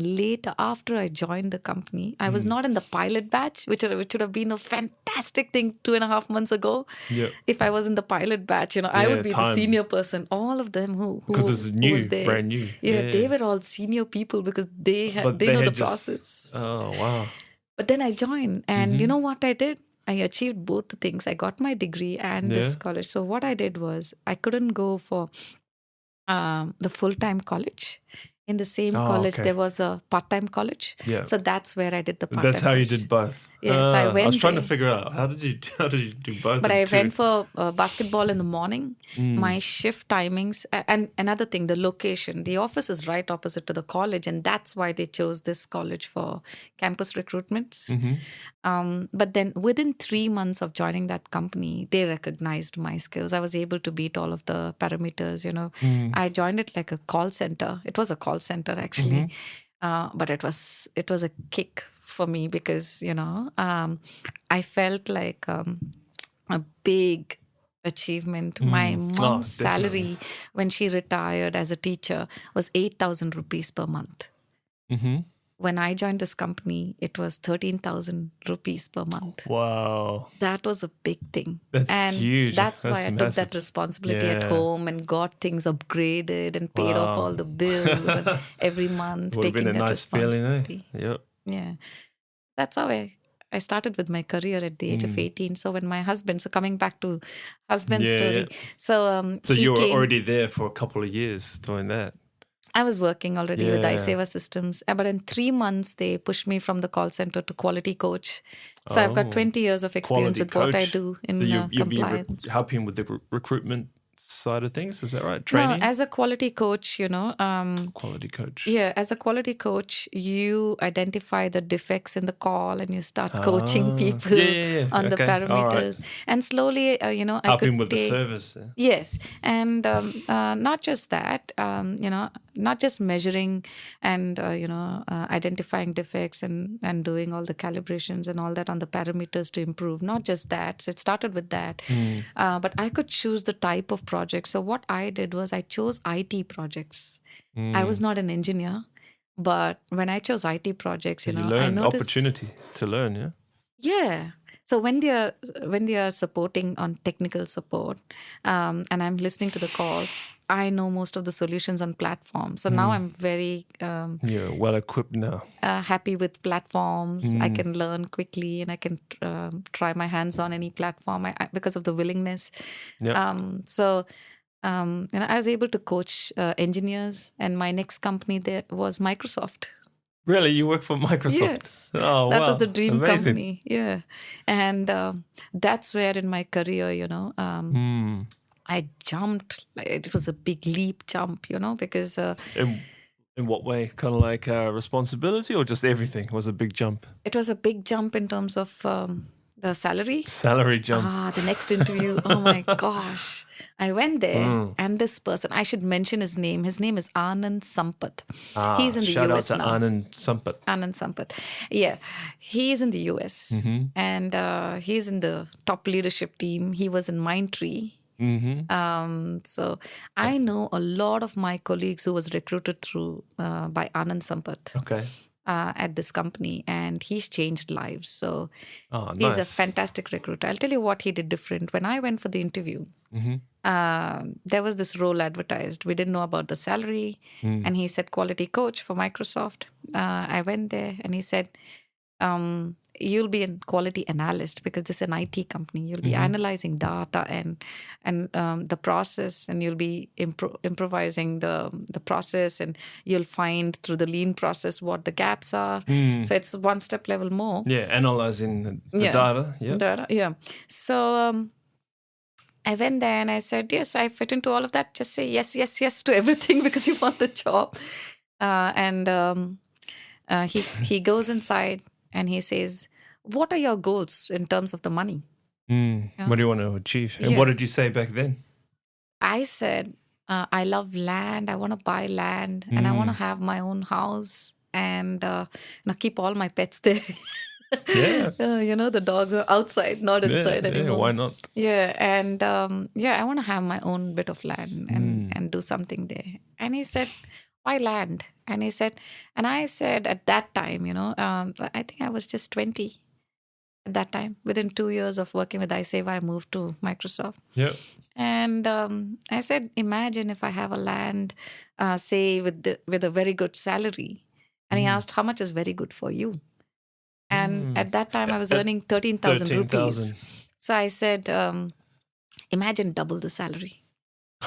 Later, after I joined the company, I was not in the pilot batch, which would have been a fantastic thing 2.5 months ago. Yeah. If I was in the pilot batch, I would be the senior person. All of them who Because this is new, was there, brand new. they were all senior people because they know the process. Oh, wow. But then I joined, and you know what I did? I achieved both the things. I got my degree and this college. So what I did was I couldn't go for the full-time college. In the same college, there was a part-time college. Yeah. So that's where I did the part-time. That's how you did both. Yes, I went. I was trying to figure out how did you do both? But I went for basketball in the morning. My shift timings, and another thing, the location. The office is right opposite to the college, and that's why they chose this college for campus recruitments. But then within 3 months of joining that company, they recognized my skills. I was able to beat all of the parameters. I joined it like a call center. It was a call center actually, but it was a kick for me because I felt like a big achievement. My mom's salary when she retired as a teacher was 8,000 rupees per month. When I joined this company, it was 13,000 rupees per month. Wow. That was a big thing. That's huge. That's why I took that responsibility at home and got things upgraded and paid off all the bills and every month taking that responsibility. Yep. Yeah. That's how I started with my career at the age of 18. So when my husband, coming back to husband's story. Yeah. So you were already there for a couple of years doing that. I was working already with iSeva Systems. But in 3 months, they pushed me from the call center to quality coach. So I've got 20 years of experience with what I do in compliance. Be helping with the recruitment side of things, is that right? Training? No, as a quality coach, quality coach. Yeah, as a quality coach, you identify the defects in the call and you start coaching people on the parameters. Right. And slowly, helping with the service. Yes. And not just that, not just measuring and, identifying defects and doing all the calibrations and all that on the parameters to improve. Not just that. So it started with that. But I could choose the type of project. So what I did was I chose IT projects. I was not an engineer, but when I chose IT projects, I noticed opportunity to learn. Yeah. Yeah. So when they are supporting on technical support, and I'm listening to the calls, I know most of the solutions on platforms. So now I'm very well equipped now. Happy with platforms. I can learn quickly and I can try my hands on any platform because of the willingness. Yep. I was able to coach engineers, and my next company there was Microsoft. Really? You work for Microsoft? Yes. Oh, that wow. was the dream Amazing. company. Yeah. And that's where in my career, I jumped. It was a big leap jump, because... in what way? Kind of like responsibility or just everything was a big jump? It was a big jump in terms of the salary. Salary jump. The next interview. Oh my gosh. I went there and this person, I should mention his name. His name is Anand Sampath. He's in the US now. Shout out to Anand Sampath. Anand Sampath. Yeah. He is in the US and he's in the top leadership team. He was in Mindtree. So I know a lot of my colleagues who was recruited through by Anand Sampath. Okay. At this company, and he's changed lives. So nice. He's a fantastic recruiter. I'll tell you what he did different. When I went for the interview, there was this role advertised. We didn't know about the salary, and he said quality coach for Microsoft. I went there, and he said, you'll be a quality analyst because this is an IT company. You'll be analyzing data and the process, and you'll be improvising the process, and you'll find through the lean process what the gaps are. So it's one step level more. Yeah, analyzing the data. Yeah. Data, yeah. So I went there and I said, yes, I fit into all of that. Just say yes, yes, yes to everything because you want the job. He goes inside. And he says, what are your goals in terms of the money? What do you want to achieve? And what did you say back then? I said, I love land. I want to buy land and I want to have my own house and keep all my pets there. Yeah. The dogs are outside, not inside anymore. Yeah, why not? Yeah. And I want to have my own bit of land and do something there. And he said, why land? And he said, and I said at that time, I think I was just 20 at that time. Within 2 years of working with iSave, I moved to Microsoft. Yep. And I said, imagine if I have a land, say with a very good salary. And he asked, how much is very good for you? And at that time, I was earning 13,000 rupees. 13,000. So I said, imagine double the salary.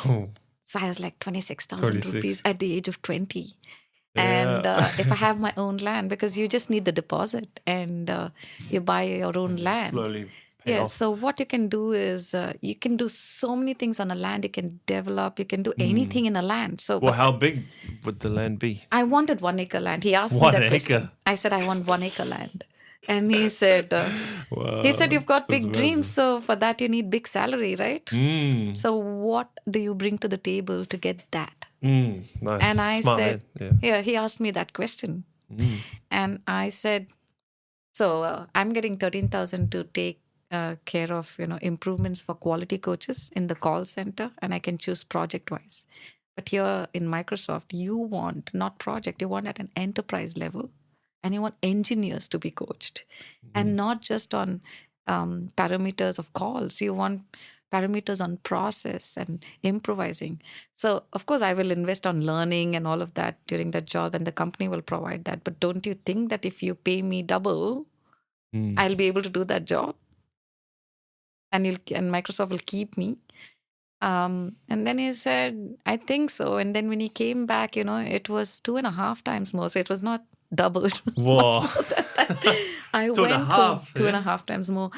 Oh, So I was like 26,000 rupees at the age of 20. yeah. And if I have my own land, because you just need the deposit and you buy your own land. Slowly pay off. So what you can do is you can do so many things on a land. You can develop, you can do anything in a land. So, Well, how big would the land be? I wanted 1 acre land. He asked me 1 that acre? question. I said, I want 1 acre land. And he said, Wow, you've got big that's dreams. massive. So for that, you need big salary, right? So what do you bring to the table to get that? Nice. And I Smart said, man. Yeah. he asked me that question. And I said, so I'm getting 13,000 to take care of, improvements for quality coaches in the call center, and I can choose project wise. But here in Microsoft, you want not project, you want at an enterprise level, and you want engineers to be coached, and not just on parameters of calls. You want parameters on process and improvising. So, of course, I will invest on learning and all of that during the job, and the company will provide that. But don't you think that if you pay me double, I'll be able to do that job? And Microsoft will keep me. And then he said, I think so. And then when he came back, it was 2.5 times more. So it was not double. It was Whoa. much more than that. I Two and a went half, home, yeah. 2.5 times more,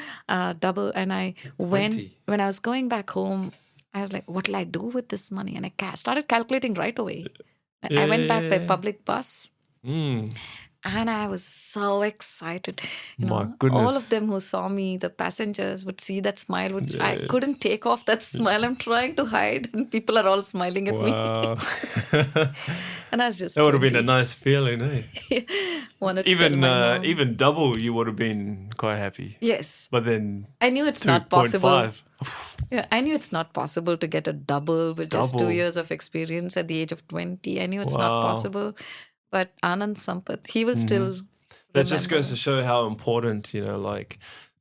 double. And I went, when I was going back home, I was like, what will I do with this money? And I started calculating right away. I went back by public bus. And I was so excited. My goodness. All of them who saw me, the passengers would see that smile. I couldn't take off that smile. I'm trying to hide, and people are all smiling at me. And I was just that would have been a nice feeling, eh? Wanted to tell my mom. Even double, you would have been quite happy. Yes. But then I knew it's not possible. Yeah, I knew it's not possible to get a double with just 2 years of experience at the age of 20. I knew it's not possible. But Anand Sampath, he will still That just goes to show how important, like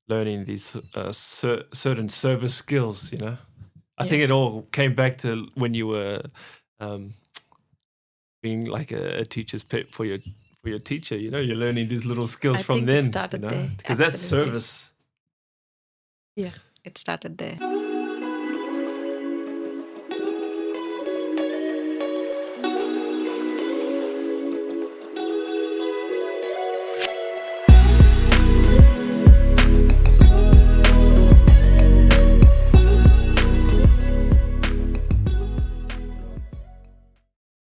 learning these certain service skills, I think it all came back to when you were being like a teacher's pet for your teacher, you're learning these little skills from then. It started there. Because that's service. Yeah, it started there.